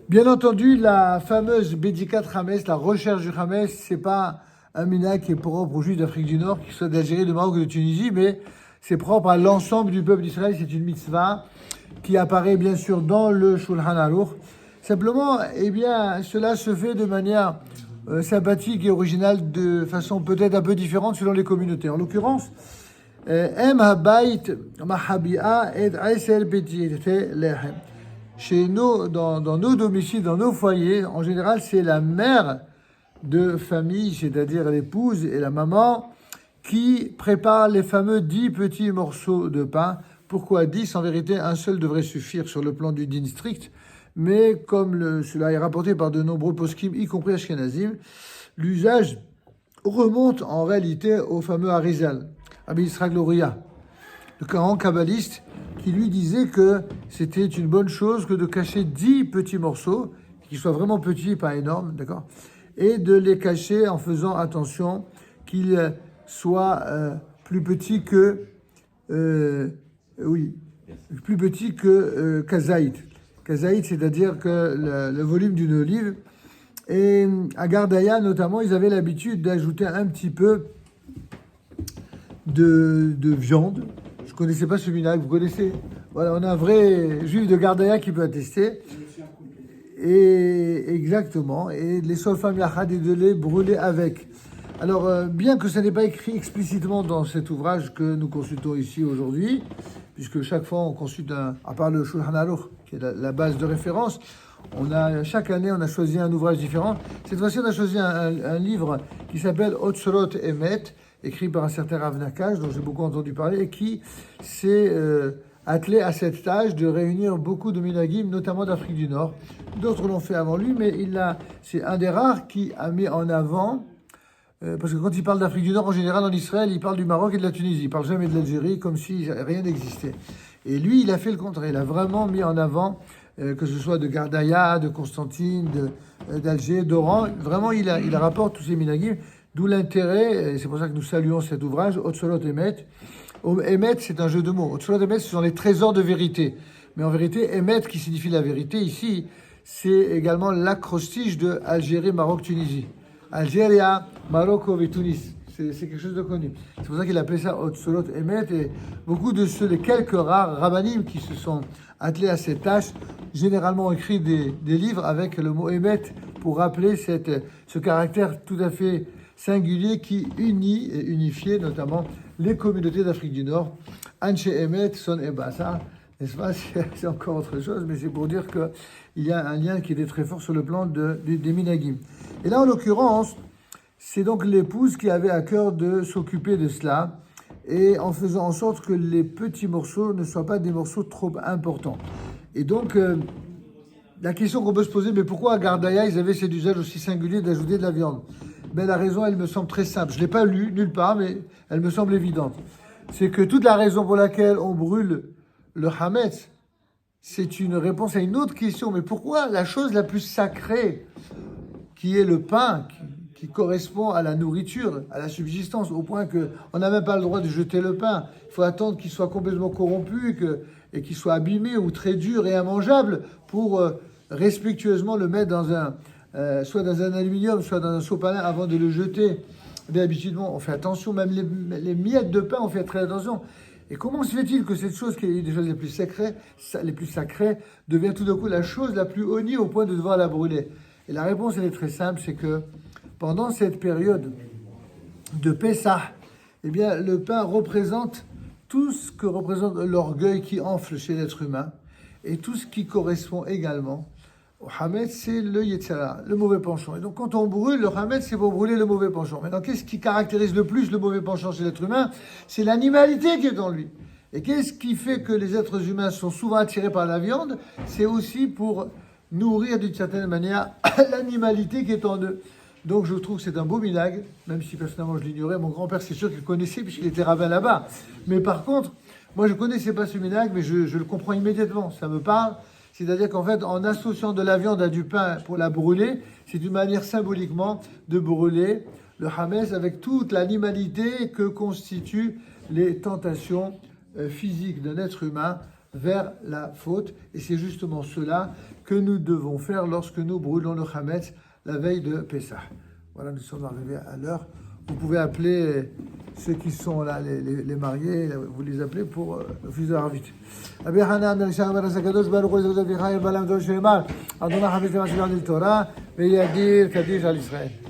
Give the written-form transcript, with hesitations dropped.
Bien entendu, la fameuse Bédikat Hametz, la recherche du Hametz, c'est pas un minhag qui est propre aux Juifs d'Afrique du Nord, qui soit d'Algérie, de Maroc ou de Tunisie, mais c'est propre à l'ensemble du peuple d'Israël. C'est une mitzvah qui apparaît bien sûr dans le Shulchan Aruch. Simplement, eh bien, cela se fait de manière sympathique et originale, de façon peut-être un peu différente selon les communautés. En l'occurrence, Em Habayit Mahabia et Aïsel Betite Lehem. Chez nous, dans nos domiciles, dans nos foyers, en général, c'est la mère de famille, c'est-à-dire l'épouse et la maman, qui prépare les fameux 10 petits morceaux de pain. Pourquoi 10? En vérité, un seul devrait suffire sur le plan du din strict. Mais comme cela est rapporté par de nombreux poskim, y compris Ashkenazim, l'usage remonte en réalité au fameux Arizal, Rabbi Yitzhak Luria, le grand kabbaliste, qui lui disait que c'était une bonne chose que de cacher 10 petits morceaux, qui soient vraiment petits, pas énormes, d'accord, et de les cacher en faisant attention qu'ils soient plus petits que, plus petits que kazaït. Kazaït, c'est-à-dire que le volume d'une olive. Et à Gardaïa, notamment, ils avaient l'habitude d'ajouter un petit peu de viande. Je ne connaissais pas ce minhag, vous connaissez? Voilà, on a un vrai juif de Gardaïa qui peut attester. Et exactement, et les solfam yachad et de les brûler avec. Alors, bien que ce n'est pas écrit explicitement dans cet ouvrage que nous consultons ici aujourd'hui, puisque chaque fois on consulte, à part le Shulchan Aruch, qui est la base de référence, chaque année on a choisi un ouvrage différent. Cette fois-ci on a choisi un livre qui s'appelle Otzorot Emet, écrit par un certain Rav Nakash, dont j'ai beaucoup entendu parler, et qui s'est attelé à cette tâche de réunir beaucoup de minhagim, notamment d'Afrique du Nord. D'autres l'ont fait avant lui, mais c'est un des rares qui a mis en avant, parce que quand il parle d'Afrique du Nord, en général en Israël, il parle du Maroc et de la Tunisie. Il parle jamais de l'Algérie, comme si rien n'existait. Et lui, il a fait le contraire. Il a vraiment mis en avant, que ce soit de Gardaïa, de Constantine, d'Alger, d'Oran. Vraiment, il rapporte tous ces minhagim. D'où l'intérêt, et c'est pour ça que nous saluons cet ouvrage, Otzolot Emet. Emet, c'est un jeu de mots. Otzolot Emet, ce sont les trésors de vérité. Mais en vérité, Emet, qui signifie la vérité, ici, c'est également l'acrostiche de Algérie, Maroc, Tunisie. Algérie, Maroc et Tunis. C'est quelque chose de connu. C'est pour ça qu'il appelait ça Otzolot Emet. Et beaucoup de ceux, les quelques rares rabbanim qui se sont attelés à cette tâche, généralement ont écrit des livres avec le mot Emet pour rappeler ce caractère tout à fait singulier qui unit et unifiait notamment les communautés d'Afrique du Nord. Anche Emet, Son Ebasa, n'est-ce pas? C'est encore autre chose, mais c'est pour dire qu'il y a un lien qui était très fort sur le plan des minhagim. Et là, en l'occurrence, c'est donc l'épouse qui avait à cœur de s'occuper de cela, et en faisant en sorte que les petits morceaux ne soient pas des morceaux trop importants. Et donc, la question qu'on peut se poser, mais pourquoi à Gardaïa, ils avaient cet usage aussi singulier d'ajouter de la viande? Ben, la raison, elle me semble très simple. Je ne l'ai pas lu nulle part, mais elle me semble évidente. C'est que toute la raison pour laquelle on brûle le Hametz, c'est une réponse à une autre question. Mais pourquoi la chose la plus sacrée, qui est le pain, qui correspond à la nourriture, à la subsistance, au point qu'on n'a même pas le droit de jeter le pain. Il faut attendre qu'il soit complètement corrompu et qu'il soit abîmé ou très dur et immangeable pour respectueusement le mettre soit dans un aluminium, soit dans un sopalin avant de le jeter. Mais habituellement, on fait attention, même les miettes de pain, on fait très attention. Et comment se fait-il que cette chose qui est une des choses les plus sacrées devient tout d'un coup la chose la plus honnie au point de devoir la brûler? Et la réponse, elle est très simple, c'est que pendant cette période de Pessah, eh bien, le pain représente tout ce que représente l'orgueil qui enfle chez l'être humain et tout ce qui correspond également au Hametz, c'est le Yetzirah, le mauvais penchant. Et donc, quand on brûle le Hametz, c'est pour brûler le mauvais penchant. Maintenant, qu'est-ce qui caractérise le plus le mauvais penchant chez l'être humain? C'est l'animalité qui est en lui. Et qu'est-ce qui fait que les êtres humains sont souvent attirés par la viande? C'est aussi pour nourrir d'une certaine manière l'animalité qui est en eux. Donc je trouve que c'est un beau minhag, même si personnellement je l'ignorais. Mon grand-père, c'est sûr qu'il connaissait puisqu'il était rabbin là-bas. Mais par contre, moi je ne connaissais pas ce minhag, mais je le comprends immédiatement. Ça me parle. C'est-à-dire qu'en fait, en associant de la viande à du pain pour la brûler, c'est une manière symboliquement de brûler le Hametz avec toute l'animalité que constituent les tentations physiques d'un être humain vers la faute. Et c'est justement cela que nous devons faire lorsque nous brûlons le Hametz la veille de Pessah. Voilà, nous sommes arrivés à l'heure. Vous pouvez appeler ceux qui sont là, les mariés, vous les appelez pour l'office de Harvit. Rabbi Hanan, Rishon Baras HaKadosh Baruch Hu Zevot Vichai Balam Dor Shemar Adonai Hametz Mashiach Torah Veyadir Kaddish al Israël.